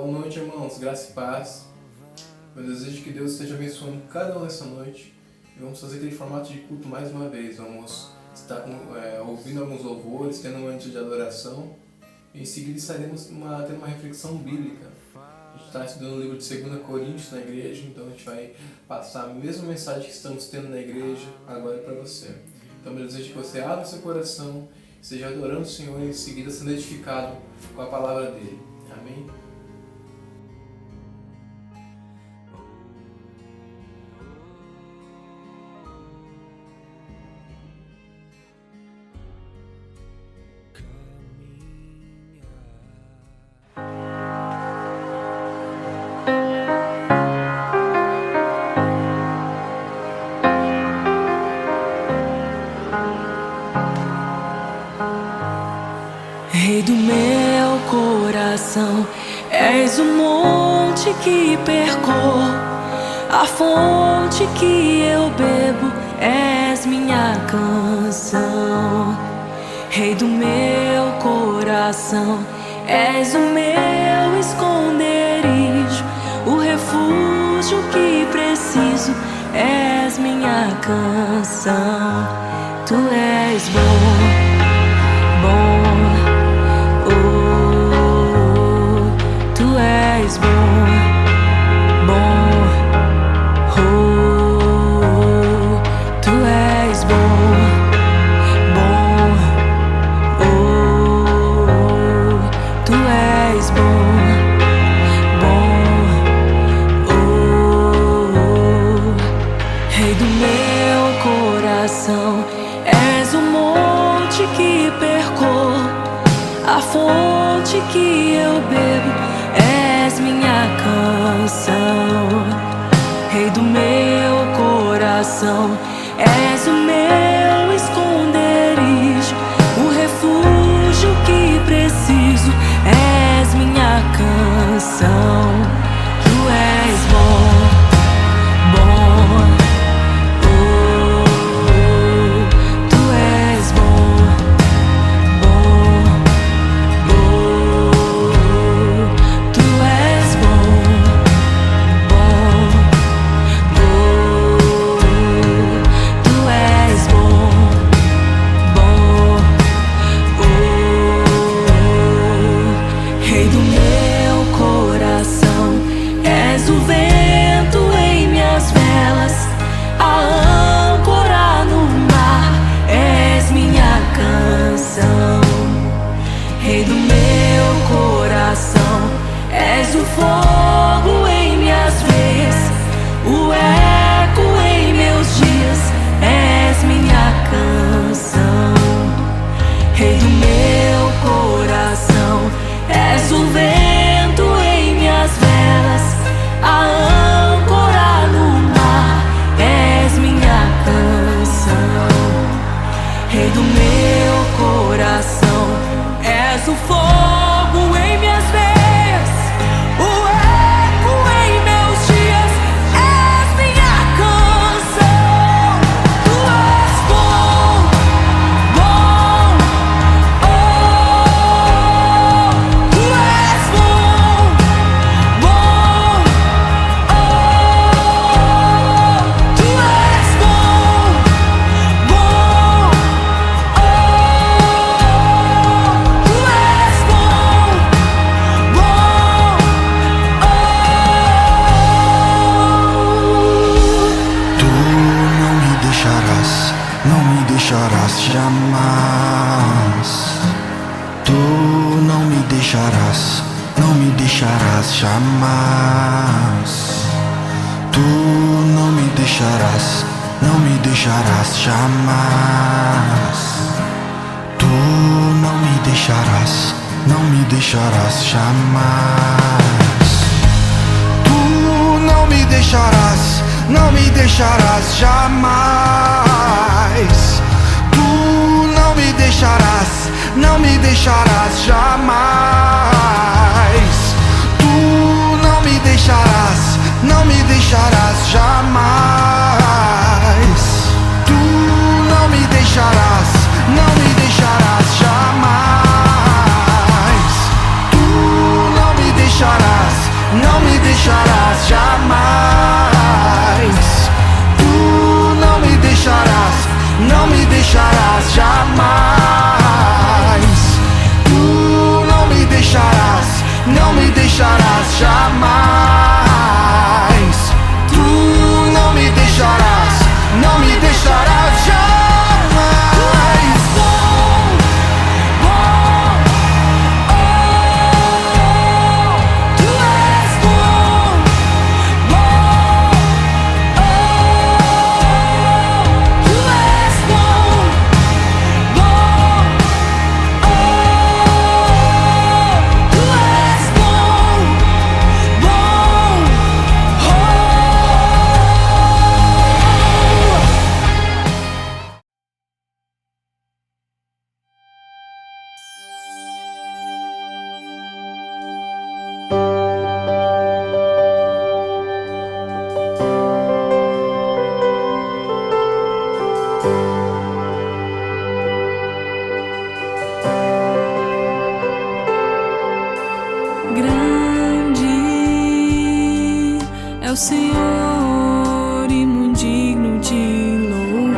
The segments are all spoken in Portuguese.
Boa noite, irmãos, graça e paz. Meu desejo é que Deus esteja abençoando cada um nessa noite. E vamos fazer aquele formato de culto mais uma vez. Vamos estar ouvindo alguns louvores, tendo um momento de adoração. E em seguida estaremos tendo uma reflexão bíblica. A gente está estudando o livro de 2 Coríntios na igreja, então a gente vai passar a mesma mensagem que estamos tendo na igreja agora para você. Então meu desejo é que você abra seu coração, esteja adorando o Senhor e em seguida sendo edificado com a palavra dele. Amém? Rei do meu coração, és o monte que percorro, a fonte que eu bebo, és minha canção. Rei do meu coração, és o meu esconderijo, o refúgio que preciso, és minha canção. Tu és bom, bom. Tu és bom, bom, oh, tu és bom, bom, oh, tu és bom, bom, oh, Rei do meu coração, és o monte que percorro, a fonte que eu bebo, és minha canção. Rei do meu coração, és o meu esconderijo, o refúgio que preciso, és minha canção. Tu és bom, bom, oh, tu és bom, bom, oh, tu és bom, bom, oh, tu és bom, bom, oh, Rei do meu coração, és o vento em minhas velas, a âncora no mar, és minha canção. Rei do meu coração, és o fogo em minhas veias, o eco em meus dias, és minha canção. Rei do meu coração, és o vento em minhas velas, a âncora no mar, és minha canção. Rei do meu coração, és o fogo em minhas veias, o eco em meus dias, és minha canção. Tu és bom, bom, oh, tu és bom, bom, oh, tu és bom, bom, oh, tu és bom, bom, Tu não me deixarás jamais. Tu não me deixarás jamais. Tu não me deixarás jamais. Tu não me deixarás jamais. Tu não me deixarás jamais. Tu não me deixarás jamais. Tu não me deixarás jamais. Tu não me deixarás jamais. Tu não me deixarás e muito digno de louvor.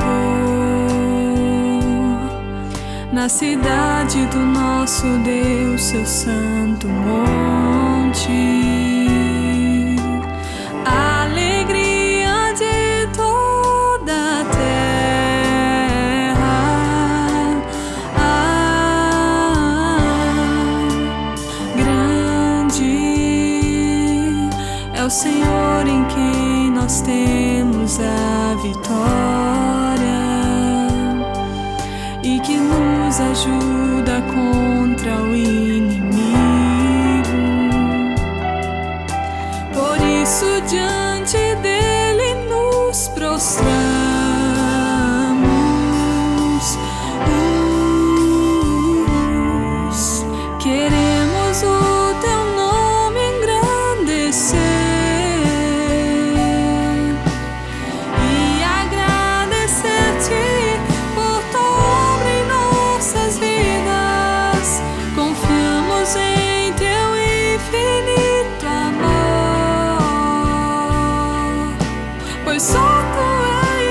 Na cidade do nosso Deus, seu santo monte, a alegria de toda a terra. Grande é o Senhor em quem nós temos a vitória e que nos ajuda contra o inimigo. Por isso diante dele nos prostramos. Queremos o teu nome engrandecer e agradecer-te por tua obra em nossas vidas. Confiamos em teu infinito amor, pois só tu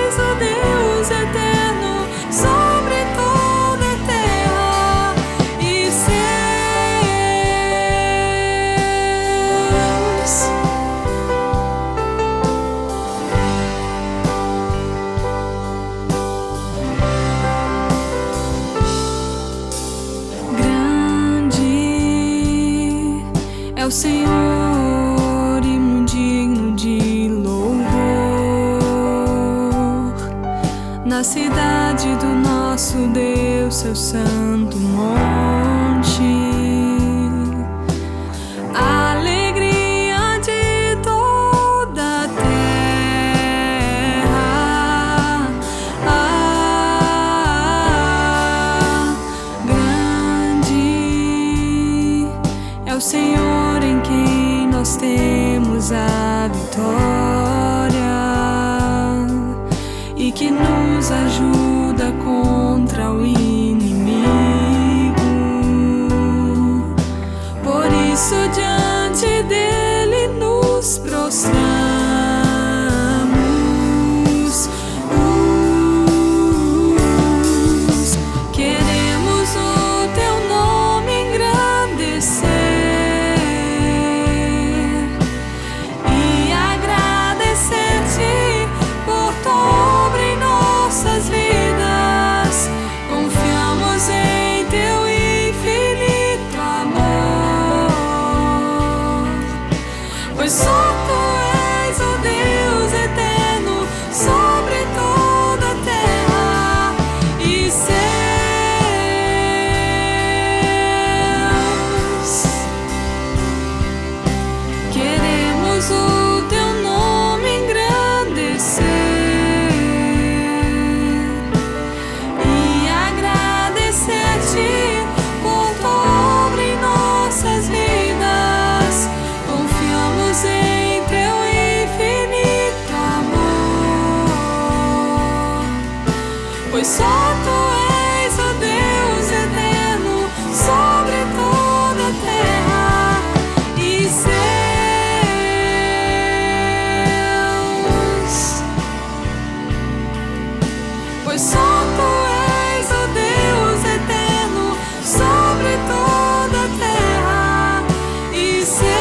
és o Deus eterno sobre toda a terra e céus. Grande é o Senhor e muito digno de louvor. Na cidade do nosso Deus, seu santo monte, a alegria de toda a terra. Grande é o Senhor em quem nós temos a vitória e que nos ajuda contra o inimigo. Por isso diante dele nos prostramos. Queremos o teu nome engrandecer e agradecer-te por tua obra em nossas vidas. Confiamos em teu infinito amor, pois só tu és o Deus eterno sobre toda a terra e céus. Queremos o teu nome engrandecer e agradecer-te por tua obra em nossas vidas. Confiamos em teu infinito amor, pois só tu és o Deus eterno sobre toda a terra e céus. Pois só tu és o Deus eterno sobre toda a terra e céus.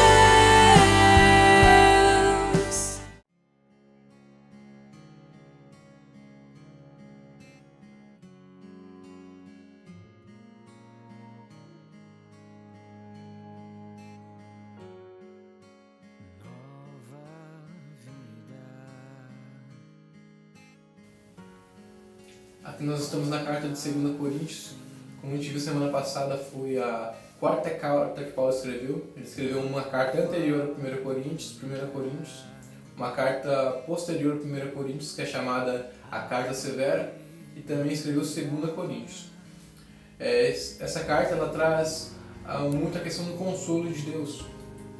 Aqui nós estamos na carta de 2 Coríntios. Como a gente viu semana passada, foi a quarta carta que Paulo escreveu. Ele escreveu uma carta anterior a 1 Coríntios, uma carta posterior a 1 Coríntios, que é chamada a Carta Severa, e também escreveu 2 Coríntios. Essa carta ela traz muito a questão do consolo de Deus.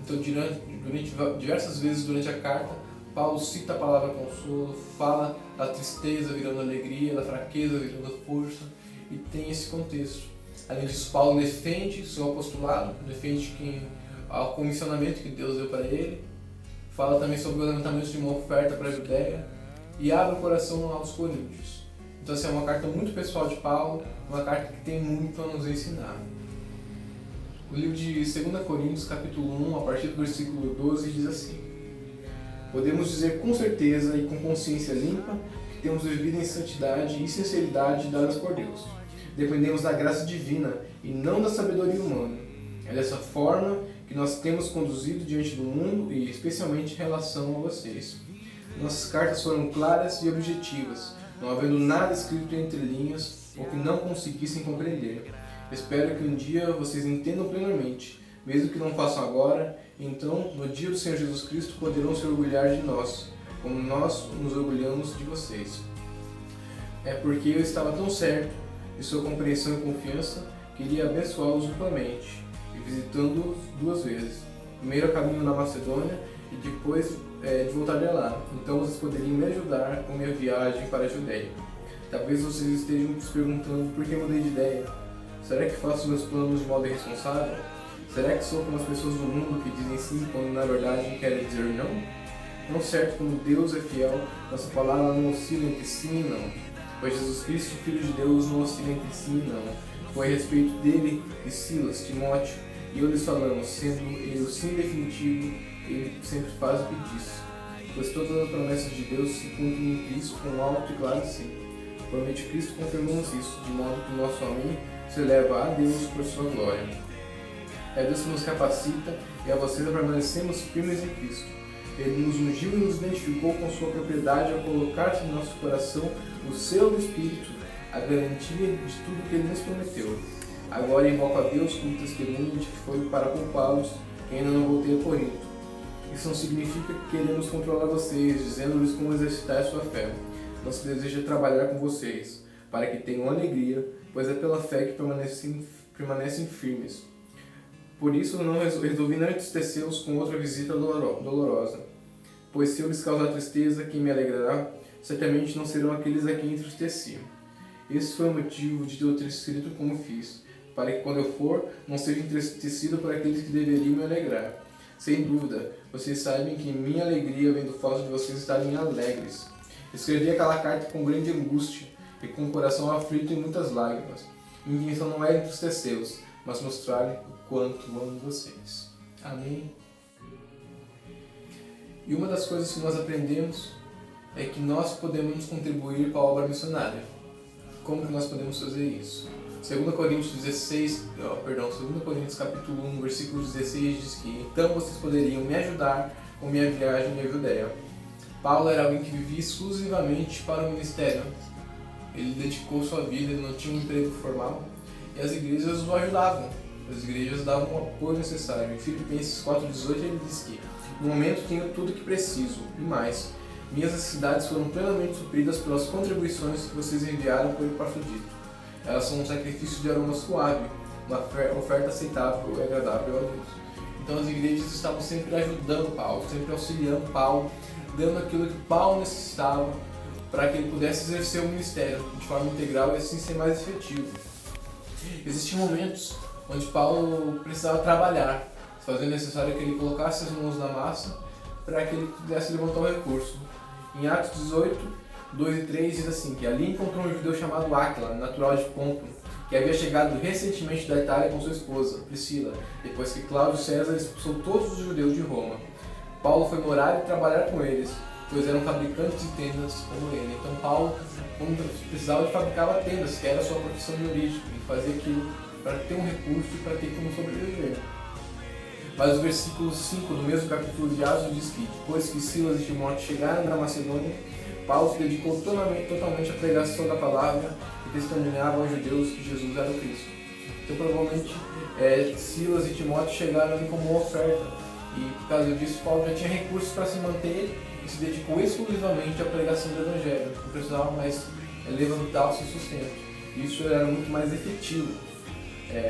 Então, durante diversas vezes durante a carta, Paulo cita a palavra consolo, fala da tristeza virando alegria, da fraqueza virando força, e tem esse contexto. Além disso, Paulo defende seu apostolado, defende o comissionamento que Deus deu para ele, fala também sobre o levantamento de uma oferta para a Judéia e abre o coração aos coríntios. Então, assim, é uma carta muito pessoal de Paulo, uma carta que tem muito a nos ensinar. O livro de 2 Coríntios, capítulo 1, a partir do versículo 12, diz assim: podemos dizer com certeza e com consciência limpa que temos vivido em santidade e sinceridade dadas por Deus. Dependemos da graça divina e não da sabedoria humana. É dessa forma que nós temos conduzido diante do mundo e especialmente em relação a vocês. Nossas cartas foram claras e objetivas, não havendo nada escrito entre linhas ou que não conseguissem compreender. Espero que um dia vocês entendam plenamente, mesmo que não façam agora. Então, no dia do Senhor Jesus Cristo, poderão se orgulhar de nós, como nós nos orgulhamos de vocês. É porque eu estava tão certo de sua compreensão e confiança, que iria abençoá-los duplamente, e visitando-os 2 vezes. Primeiro a caminho na Macedônia, e depois de voltar de lá. Então vocês poderiam me ajudar com minha viagem para a Judéia. Talvez vocês estejam se perguntando por que mudei de ideia. Será que faço meus planos de modo irresponsável? Será que sou como as pessoas do mundo que dizem sim quando na verdade querem dizer não? Tão certo como Deus é fiel, nossa palavra não oscila entre sim e não. Pois Jesus Cristo, Filho de Deus, não oscila entre sim e não. Foi a respeito dele e Silas, Timóteo, e eu lhes falamos, sendo ele o sim definitivo, ele sempre faz o que diz. Pois todas as promessas de Deus se cumprem em Cristo com um alto e claro sim. Promete Cristo, confirmamos isso, de modo que o nosso amém se eleva a Deus por sua glória. É Deus que nos capacita e a vocês a permanecermos firmes em Cristo. Ele nos ungiu e nos identificou com sua propriedade ao colocar-se no nosso coração o selo do Espírito, a garantia de tudo que ele nos prometeu. Agora invoco a Deus como testemunho de que foi para poupá-los que ainda não voltei a Corinto. Isso não significa que queremos controlar vocês, dizendo-lhes como exercitar a sua fé. Nosso desejo é trabalhar com vocês, para que tenham alegria, pois é pela fé que permanecem firmes. Por isso não resolvi não entristecê-los com outra visita dolorosa, pois se eu lhes causar tristeza, quem me alegrará, certamente não serão aqueles a quem entristeci. Esse foi o motivo de eu ter escrito como fiz, para que quando eu for, não seja entristecido por aqueles que deveriam me alegrar. Sem dúvida, vocês sabem que minha alegria vem do fato de vocês estarem alegres. Escrevi aquela carta com grande angústia e com o coração aflito e muitas lágrimas. Minha intenção não era entristecê-los, mas mostrar o quanto amo vocês. Amém? E uma das coisas que nós aprendemos é que nós podemos contribuir para a obra missionária. Como que nós podemos fazer isso? 2 Coríntios capítulo 1, versículo 16 diz que então vocês poderiam me ajudar com minha viagem à Judéia. Paulo era alguém que vivia exclusivamente para o ministério. Ele dedicou sua vida, ele não tinha um emprego formal e as igrejas o ajudavam. As igrejas davam o apoio necessário. Em Filipenses 4,18 ele diz que no momento tenho tudo o que preciso e mais. Minhas necessidades foram plenamente supridas pelas contribuições que vocês enviaram por Epafrodito. Elas são um sacrifício de aroma suave, uma oferta aceitável e agradável a Deus. Então as igrejas estavam sempre ajudando Paulo, sempre auxiliando Paulo, dando aquilo que Paulo necessitava para que ele pudesse exercer o ministério de forma integral e assim ser mais efetivo. Existiam momentos onde Paulo precisava trabalhar, fazendo necessário que ele colocasse as mãos na massa para que ele pudesse levantar o recurso. Em Atos 18, 2 e 3 diz assim, que ali encontrou um judeu chamado Áquila, natural de Ponto, que havia chegado recentemente da Itália com sua esposa, Priscila, depois que Cláudio César expulsou todos os judeus de Roma. Paulo foi morar e trabalhar com eles, pois eram fabricantes de tendas como ele. Então Paulo, quando precisava, ele fabricava tendas, que era a sua profissão de origem, ele fazia aquilo para ter um recurso e para ter como sobreviver. Mas o versículo 5 do mesmo capítulo de Atos diz que, depois que Silas e Timóteo chegaram na Macedônia, Paulo se dedicou totalmente à pregação da palavra e testemunhava aos judeus que Jesus era o Cristo. Então provavelmente Silas e Timóteo chegaram ali como uma oferta e por causa disso Paulo já tinha recursos para se manter e se dedicou exclusivamente à pregação do Evangelho. Não precisava mais levantar o seu sustento. Isso era muito mais efetivo.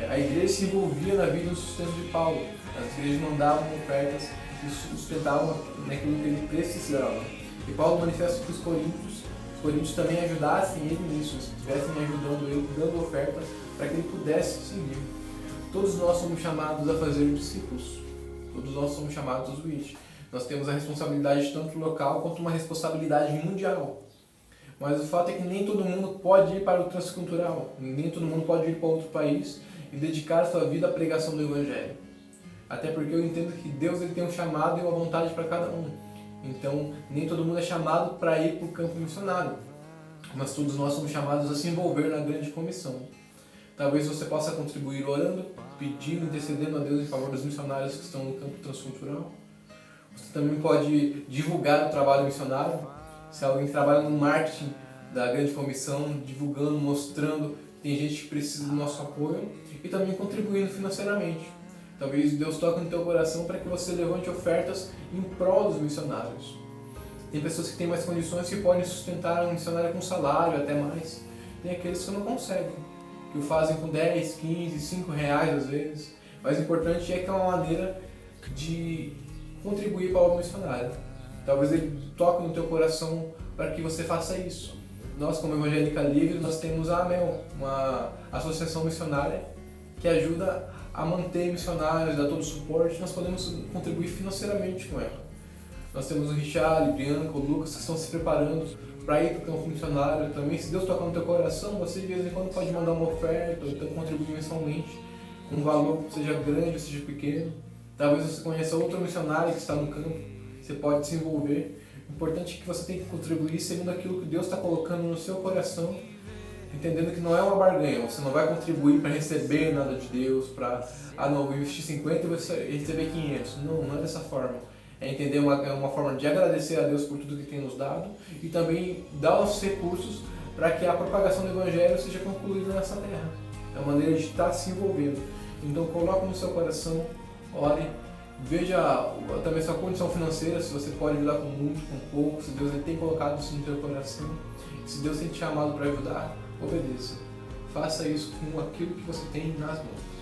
A igreja se envolvia na vida e no sustento de Paulo. As igrejas mandavam ofertas e sustentavam naquilo que ele precisava. E Paulo manifesta que os coríntios também ajudassem ele nisso, estivessem ajudando ele, dando ofertas para que ele pudesse seguir. Todos nós somos chamados a fazer discípulos. Todos nós somos chamados a ir. Nós temos a responsabilidade tanto local quanto uma responsabilidade mundial. Mas o fato é que nem todo mundo pode ir para o transcultural, nem todo mundo pode ir para outro país e dedicar sua vida à pregação do Evangelho. Até porque eu entendo que Deus ele tem um chamado e uma vontade para cada um. Então, nem todo mundo é chamado para ir para o campo missionário, mas todos nós somos chamados a se envolver na grande comissão. Talvez você possa contribuir orando, pedindo, intercedendo a Deus em favor dos missionários que estão no campo transcultural. Você também pode divulgar o trabalho missionário. Se alguém trabalha no marketing da grande comissão, divulgando, mostrando, tem gente que precisa do nosso apoio e também contribuindo financeiramente. Talvez Deus toque no teu coração para que você levante ofertas em prol dos missionários. Tem pessoas que têm mais condições que podem sustentar um missionário com salário, até mais. Tem aqueles que não conseguem, que o fazem com 10, 15, 5 reais às vezes. Mas o importante é que é uma maneira de contribuir para o missionário. Talvez ele toque no teu coração para que você faça isso. Nós, como Evangélica Livre, nós temos a AMEL, uma associação missionária que ajuda a manter missionários, dá todo o suporte. Nós podemos contribuir financeiramente com ela. Nós temos o Richard, o Bianca, o Lucas que estão se preparando para ir para o campo missionário também. Se Deus tocar no teu coração, você de vez em quando pode mandar uma oferta ou então contribuir mensalmente com um valor, seja grande ou seja pequeno. Talvez você conheça outro missionário que está no campo, você pode se envolver. O importante é que você tem que contribuir segundo aquilo que Deus está colocando no seu coração, entendendo que não é uma barganha. Você não vai contribuir para receber nada de Deus, para, não, vou investir 50 e vou receber 500. Não é dessa forma. É entender uma forma de agradecer a Deus por tudo que tem nos dado e também dar os recursos para que a propagação do Evangelho seja concluída nessa terra. É uma maneira de estar se envolvendo. Então coloque no seu coração, ore, veja também sua condição financeira, se você pode ajudar com muito, com pouco, se Deus tem colocado isso no seu coração, se Deus tem te chamado para ajudar, obedeça. Faça isso com aquilo que você tem nas mãos.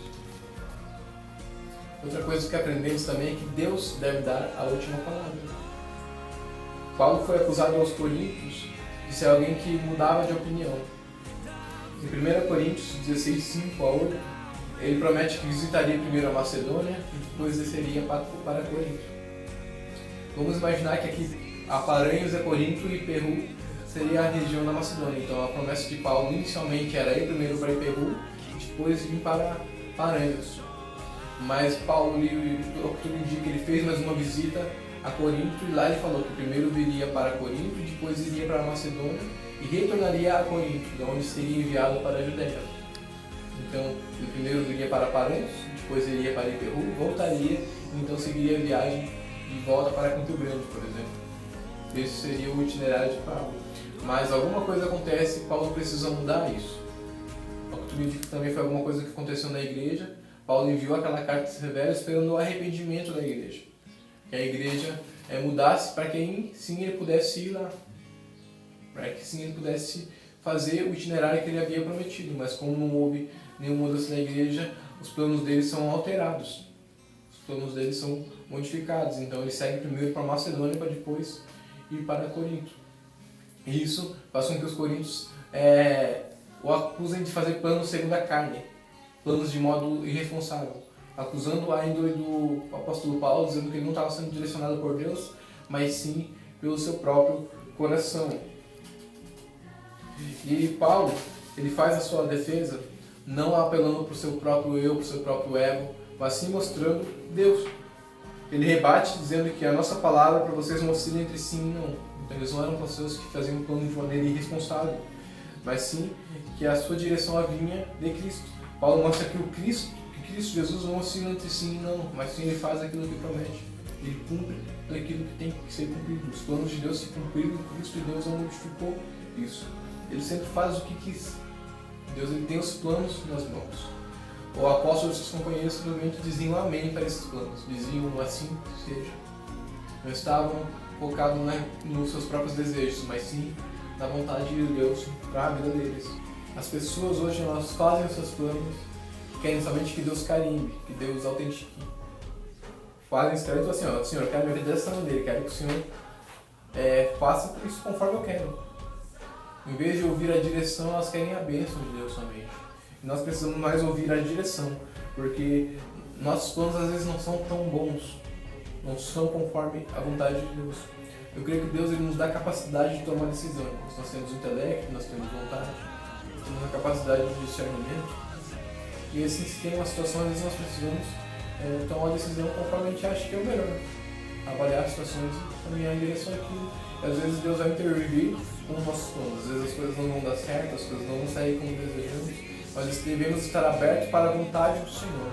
Outra coisa que aprendemos também é que Deus deve dar a última palavra. Paulo foi acusado aos Coríntios de ser alguém que mudava de opinião. Em 1 Coríntios 16, 5 a 8, ele promete que visitaria primeiro a Macedônia e depois desceria para Corinto. Vamos imaginar que aqui a Paranhos é Corinto e Peru seria a região da Macedônia. Então a promessa de Paulo inicialmente era ir primeiro para Peru e depois vir para Paranhos. Mas Paulo, tudo indica que ele fez mais uma visita a Corinto e lá ele falou que primeiro viria para Corinto, depois iria para a Macedônia e retornaria a Corinto, de onde seria enviado para a Judéia. Então, ele primeiro viria para Paranhos, depois iria para Peru, voltaria e então seguiria a viagem de volta para Campo Grande, por exemplo. Esse seria o itinerário de Paulo. Mas alguma coisa acontece e Paulo precisa mudar isso. Tudo indica que também foi alguma coisa que aconteceu na igreja. Paulo enviou aquela carta severa esperando o arrependimento da igreja. Que a igreja mudasse para que sim ele pudesse ir lá. Para que sim ele pudesse fazer o itinerário que ele havia prometido. Mas como não houve nenhuma mudança na igreja, os planos deles são alterados. Os planos deles são modificados. Então ele segue primeiro para Macedônia para depois ir para Corinto. E isso faz com que os coríntios o acusem de fazer planos segundo a carne. Planos de modo irresponsável, acusando a índole do apóstolo Paulo, dizendo que ele não estava sendo direcionado por Deus, mas sim pelo seu próprio coração. E Paulo, ele faz a sua defesa não apelando para o seu próprio eu, para o seu próprio ego, mas sim mostrando Deus. Ele rebate dizendo que a nossa palavra para vocês não oscila entre sim e não. Então eles não eram pessoas que faziam um plano de maneira irresponsável, mas sim que a sua direção vinha de Cristo. Paulo mostra que Cristo Jesus não oscila entre sim e não, mas sim ele faz aquilo que promete. Ele cumpre aquilo que tem que ser cumprido. Os planos de Deus se cumpriram em Cristo e Deus não modificou isso. Ele sempre faz o que quis. Deus ele tem os planos nas mãos. O apóstolo e seus companheiros simplesmente diziam amém para esses planos. Diziam assim seja. Não estavam focados nos seus próprios desejos, mas sim na vontade de Deus para a vida deles. As pessoas hoje elas fazem os seus planos, querem somente que Deus carimbe, que Deus autentique. Fazem isso, então assim, Senhor, eu quero minha vida dessa maneira, quero que o Senhor faça isso conforme eu quero. Em vez de ouvir a direção, elas querem a bênção de Deus somente. E nós precisamos mais ouvir a direção, porque nossos planos às vezes não são tão bons. não são conforme a vontade de Deus. Eu creio que Deus ele nos dá a capacidade de tomar decisões. Nós temos o intelecto, nós temos vontade, nós temos a capacidade de discernimento. E assim, se tem uma situação, às vezes nós precisamos tomar uma decisão conforme a gente acha que é o melhor. Avaliar as situações e caminhar em direção àquilo. E às vezes Deus vai intervir com os nossos planos. Às vezes as coisas não vão dar certo, as coisas não vão sair como desejamos. Mas devemos estar abertos para a vontade do Senhor.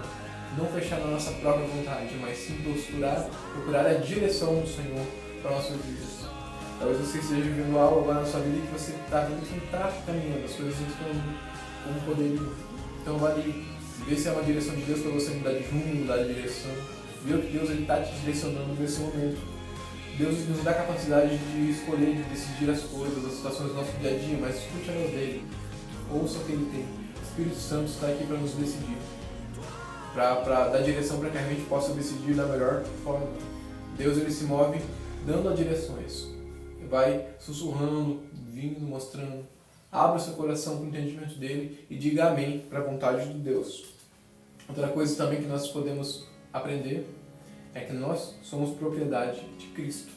Não fechar na nossa própria vontade, mas sim procurar a direção do Senhor para nossas vidas. Talvez você esteja vivendo algo agora na sua vida que você está vendo que não está caminhando, as coisas não estão como poderiam. Então vale ver se é uma direção de Deus para você mudar de rumo, mudar de direção. Ver o que Deus está te direcionando nesse momento. Deus nos dá a capacidade de escolher, de decidir as coisas, as situações do nosso dia a dia, mas escute a voz dele. Ouça o que ele tem. O Espírito Santo está aqui para nos decidir. Para dar direção para que a gente possa decidir da melhor forma. Deus ele se move dando as direções. Vai sussurrando, vindo, mostrando. Abra o seu coração para o entendimento dele e diga amém para a vontade de Deus. Outra coisa também que nós podemos aprender é que nós somos propriedade de Cristo.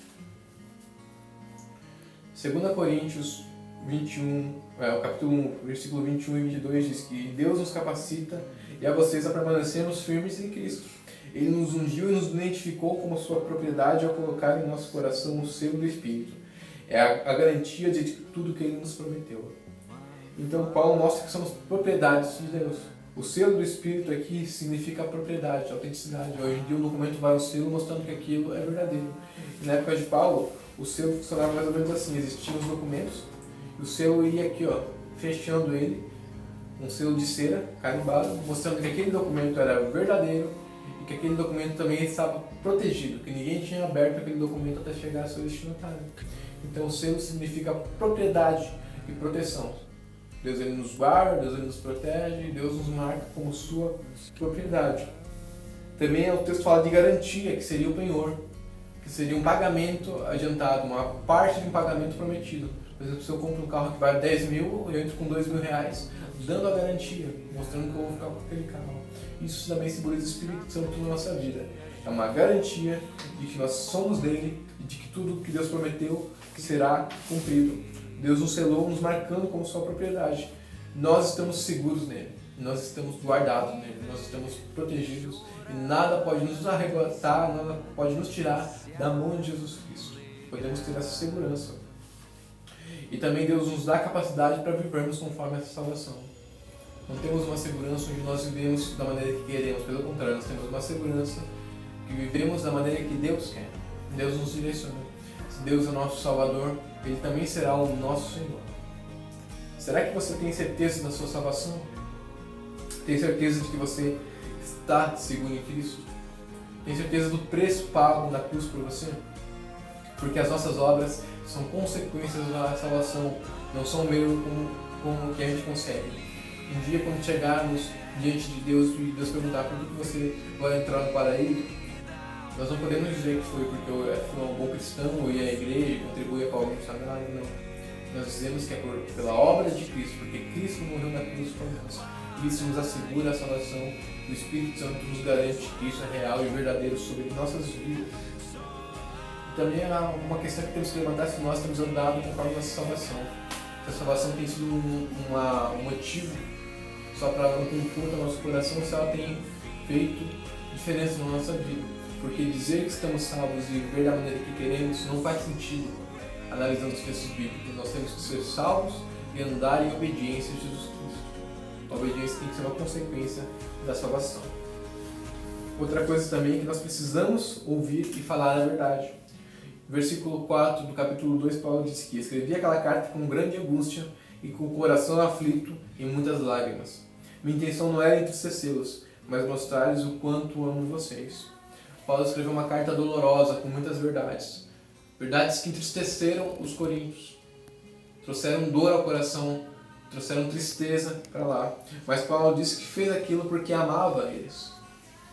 2 Coríntios 21, o capítulo 1, versículo 21 e 22 diz que Deus nos capacita e a vocês a permanecermos firmes em Cristo. Ele nos ungiu e nos identificou como sua propriedade ao colocar em nosso coração o selo do Espírito. É a garantia de tudo que ele nos prometeu. Então Paulo mostra que somos propriedades de Deus. O selo do Espírito aqui significa propriedade, autenticidade. Hoje em dia o documento vai ao selo mostrando que aquilo é verdadeiro. E na época de Paulo, o selo funcionava mais ou menos assim. Existiam os documentos e o selo ia aqui, fechando ele, um selo de cera, carimbado, mostrando que aquele documento era verdadeiro e que aquele documento também estava protegido, que ninguém tinha aberto aquele documento até chegar ao seu destinatário. Então o selo significa propriedade e proteção. Deus ele nos guarda, Deus ele nos protege, Deus nos marca como sua propriedade. Também o texto fala de garantia, que seria o penhor, que seria um pagamento adiantado, uma parte de um pagamento prometido. Por exemplo, se eu compro um carro que vale 10 mil, eu entro com 2 mil reais, dando a garantia, mostrando que eu vou ficar com aquele carro. Isso também simboliza o Espírito Santo na nossa vida. É uma garantia de que nós somos dele e de que tudo que Deus prometeu será cumprido. Deus nos selou, nos marcando como sua propriedade. Nós estamos seguros nele, nós estamos guardados nele, nós estamos protegidos e nada pode nos arrebatar, nada pode nos tirar da mão de Jesus Cristo. Podemos ter essa segurança. E também Deus nos dá a capacidade para vivermos conforme essa salvação. Não temos uma segurança onde nós vivemos da maneira que queremos, pelo contrário, nós temos uma segurança que vivemos da maneira que Deus quer. Deus nos direciona. Se Deus é o nosso Salvador, Ele também será o nosso Senhor. Será que você tem certeza da sua salvação? Tem certeza de que você está seguro em Cristo? Tem certeza do preço pago na cruz por você? Porque as nossas obras são consequências da salvação, não são meio como que a gente consegue. Um dia, quando chegarmos diante de Deus e Deus perguntar por que você vai entrar no paraíso, nós não podemos dizer que foi porque eu fui um bom cristão, eu ia à igreja, contribuía com algo sagrado, não. Nós dizemos que é pela obra de Cristo, porque Cristo morreu na cruz por nós. Isso nos assegura a salvação, o Espírito Santo nos garante que isso é real e verdadeiro sobre nossas vidas. E também há uma questão que temos que levantar se nós temos andado conforme a nossa salvação. Se a salvação tem sido um motivo só para um conforto ao nosso coração, se ela tem feito diferença na nossa vida. Porque dizer que estamos salvos e viver da maneira que queremos não faz sentido, analisando os textos bíblicos. Nós temos que ser salvos e andar em obediência a Jesus Cristo. A obediência tem que ser uma consequência da salvação. Outra coisa também é que nós precisamos ouvir e falar a verdade. Versículo 4 do capítulo 2, Paulo diz que escrevi aquela carta com grande angústia e com o coração aflito e muitas lágrimas. Minha intenção não era entristecê-los, mas mostrar-lhes o quanto amo vocês. Paulo escreveu uma carta dolorosa com muitas verdades. Verdades que entristeceram os coríntios. Trouxeram dor ao coração, trouxeram tristeza para lá. Mas Paulo disse que fez aquilo porque amava eles.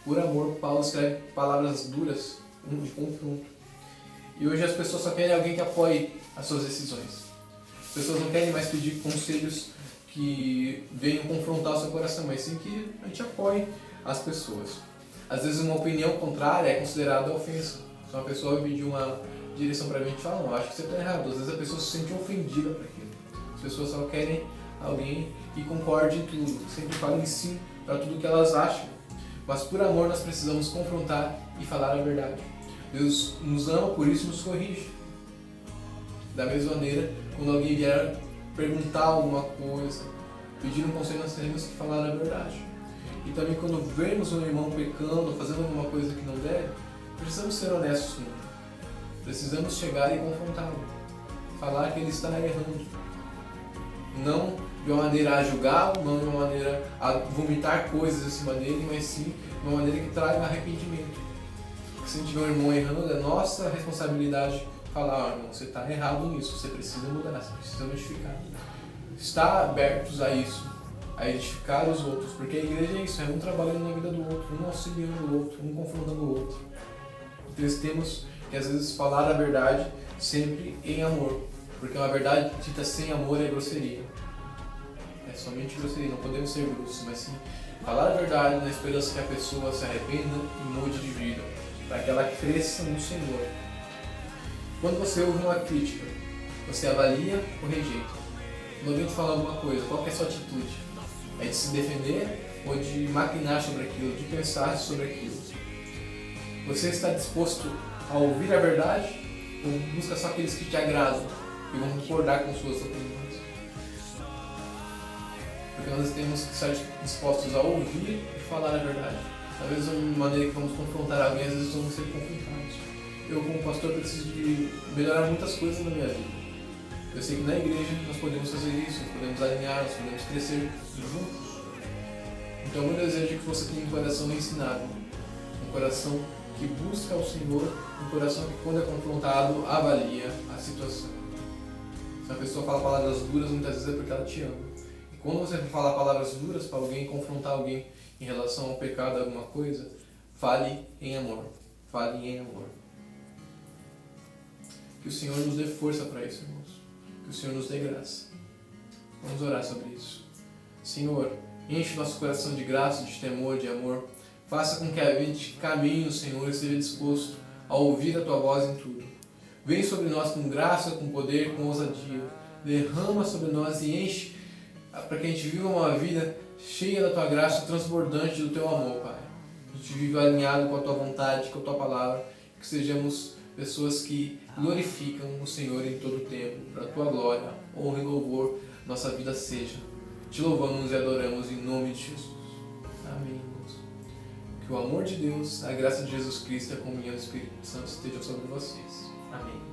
Por amor, Paulo escreve palavras duras de confronto. E hoje as pessoas só querem alguém que apoie as suas decisões. As pessoas não querem mais pedir conselhos que venham confrontar o seu coração, mas sim que a gente apoie as pessoas. Às vezes uma opinião contrária é considerada ofensa. Se uma pessoa pedir uma direção pra mim, a gente fala, não, acho que você está errado. Às vezes a pessoa se sente ofendida por aquilo. As pessoas só querem alguém que concorde em tudo, que sempre fale sim para tudo que elas acham. Mas por amor nós precisamos confrontar e falar a verdade. Deus nos ama, por isso nos corrige. Da mesma maneira, quando alguém vier perguntar alguma coisa, pedir um conselho, nós temos que falar a verdade. E também quando vemos um irmão pecando, fazendo alguma coisa que não deve, precisamos ser honestos com ele. Precisamos chegar e confrontá-lo. Falar que ele está errando. Não de uma maneira a julgá-lo, não de uma maneira a vomitar coisas em cima dele, mas sim de uma maneira que traga arrependimento. Porque se a gente tiver um irmão errando, é nossa responsabilidade falar, irmão, você está errado nisso, você precisa mudar, você precisa modificar. Estar abertos a isso, a edificar os outros, porque a igreja é isso, é um trabalhando na vida do outro, um auxiliando o outro, um confrontando o outro. Então nós temos que às vezes falar a verdade sempre em amor, porque uma verdade dita sem amor é grosseria. É somente grosseria, não podemos ser grossos, mas sim falar a verdade na esperança que a pessoa se arrependa e mude de vida, para que ela cresça no Senhor. Quando você ouve uma crítica, você avalia ou rejeita? Quando alguém te fala alguma coisa, qual que é a sua atitude? É de se defender ou de maquinar sobre aquilo, de pensar sobre aquilo? Você está disposto a ouvir a verdade ou busca só aqueles que te agradam e vão concordar com suas opiniões? Porque nós temos que estar dispostos a ouvir e falar a verdade. Às vezes, uma maneira que vamos confrontar alguém, às vezes vamos ser confrontados. Eu, como pastor, preciso de melhorar muitas coisas na minha vida. Eu sei que na igreja nós podemos fazer isso, nós podemos alinhar, nós podemos crescer juntos. Então, o meu desejo é que você tenha um coração ensinado, um coração que busca o Senhor, um coração que, quando é confrontado, avalia a situação. Se a pessoa fala palavras duras, muitas vezes é porque ela te ama. E quando você falar palavras duras para alguém, confrontar alguém em relação ao pecado, alguma coisa, fale em amor. Fale em amor. Que o Senhor nos dê força para isso, irmãos. Que o Senhor nos dê graça. Vamos orar sobre isso. Senhor, enche nosso coração de graça, de temor, de amor. Faça com que a gente caminhe no Senhor e esteja disposto a ouvir a Tua voz em tudo. Vem sobre nós com graça, com poder, com ousadia. Derrama sobre nós e enche para que a gente viva uma vida cheia da Tua graça, transbordante do Teu amor, Pai. A gente viva alinhado com a Tua vontade, com a Tua palavra. Que sejamos pessoas que glorificam o Senhor em todo o tempo, para a Tua glória, honra e louvor, nossa vida seja. Te louvamos e adoramos em nome de Jesus. Amém, irmãos. Que o amor de Deus, a graça de Jesus Cristo e a comunhão do Espírito Santo estejam sobre vocês. Amém.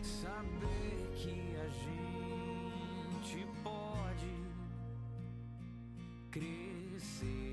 Saber que a gente pode crescer.